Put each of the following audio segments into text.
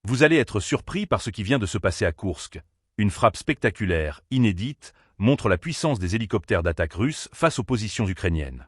Vous allez être surpris par ce qui vient de se passer à Koursk. Une frappe spectaculaire, inédite, montre la puissance des hélicoptères d'attaque russes face aux positions ukrainiennes.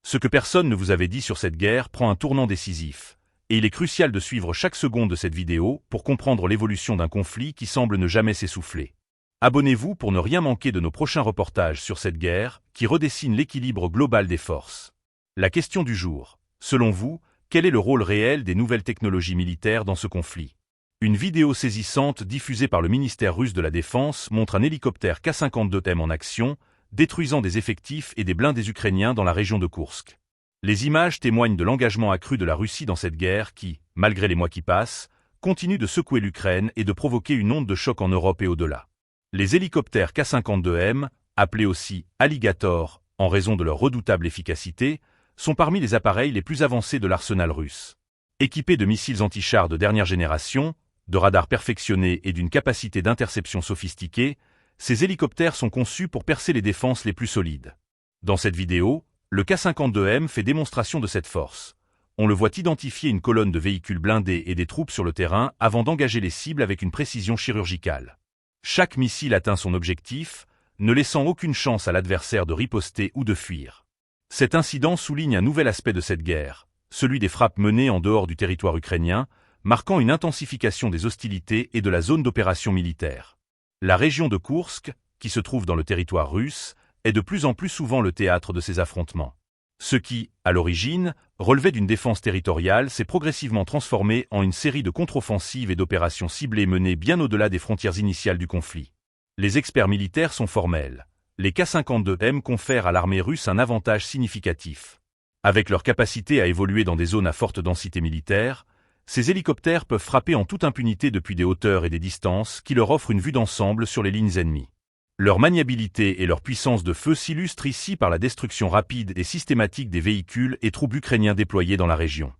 Ce que personne ne vous avait dit sur cette guerre prend un tournant décisif, et il est crucial de suivre chaque seconde de cette vidéo pour comprendre l'évolution d'un conflit qui semble ne jamais s'essouffler. Abonnez-vous pour ne rien manquer de nos prochains reportages sur cette guerre qui redessine l'équilibre global des forces. La question du jour. Selon vous, quel est le rôle réel des nouvelles technologies militaires dans ce conflit? Une vidéo saisissante diffusée par le ministère russe de la Défense montre un hélicoptère K-52M en action, détruisant des effectifs et des blindés ukrainiens dans la région de Koursk. Les images témoignent de l'engagement accru de la Russie dans cette guerre qui, malgré les mois qui passent, continue de secouer l'Ukraine et de provoquer une onde de choc en Europe et au-delà. Les hélicoptères K-52M, appelés aussi Alligator en raison de leur redoutable efficacité, sont parmi les appareils les plus avancés de l'arsenal russe. Équipés de missiles anti-chars de dernière génération, de radars perfectionnés et d'une capacité d'interception sophistiquée, ces hélicoptères sont conçus pour percer les défenses les plus solides. Dans cette vidéo, le K-52M fait démonstration de cette force. On le voit identifier une colonne de véhicules blindés et des troupes sur le terrain avant d'engager les cibles avec une précision chirurgicale. Chaque missile atteint son objectif, ne laissant aucune chance à l'adversaire de riposter ou de fuir. Cet incident souligne un nouvel aspect de cette guerre, celui des frappes menées en dehors du territoire ukrainien, marquant une intensification des hostilités et de la zone d'opération militaire. La région de Koursk, qui se trouve dans le territoire russe, est de plus en plus souvent le théâtre de ces affrontements. Ce qui, à l'origine, relevait d'une défense territoriale s'est progressivement transformé en une série de contre-offensives et d'opérations ciblées menées bien au-delà des frontières initiales du conflit. Les experts militaires sont formels. Les K-52M confèrent à l'armée russe un avantage significatif. Avec leur capacité à évoluer dans des zones à forte densité militaire, ces hélicoptères peuvent frapper en toute impunité depuis des hauteurs et des distances qui leur offrent une vue d'ensemble sur les lignes ennemies. Leur maniabilité et leur puissance de feu s'illustrent ici par la destruction rapide et systématique des véhicules et troupes ukrainiens déployés dans la région.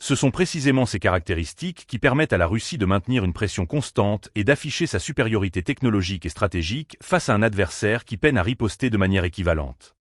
Ce sont précisément ces caractéristiques qui permettent à la Russie de maintenir une pression constante et d'afficher sa supériorité technologique et stratégique face à un adversaire qui peine à riposter de manière équivalente.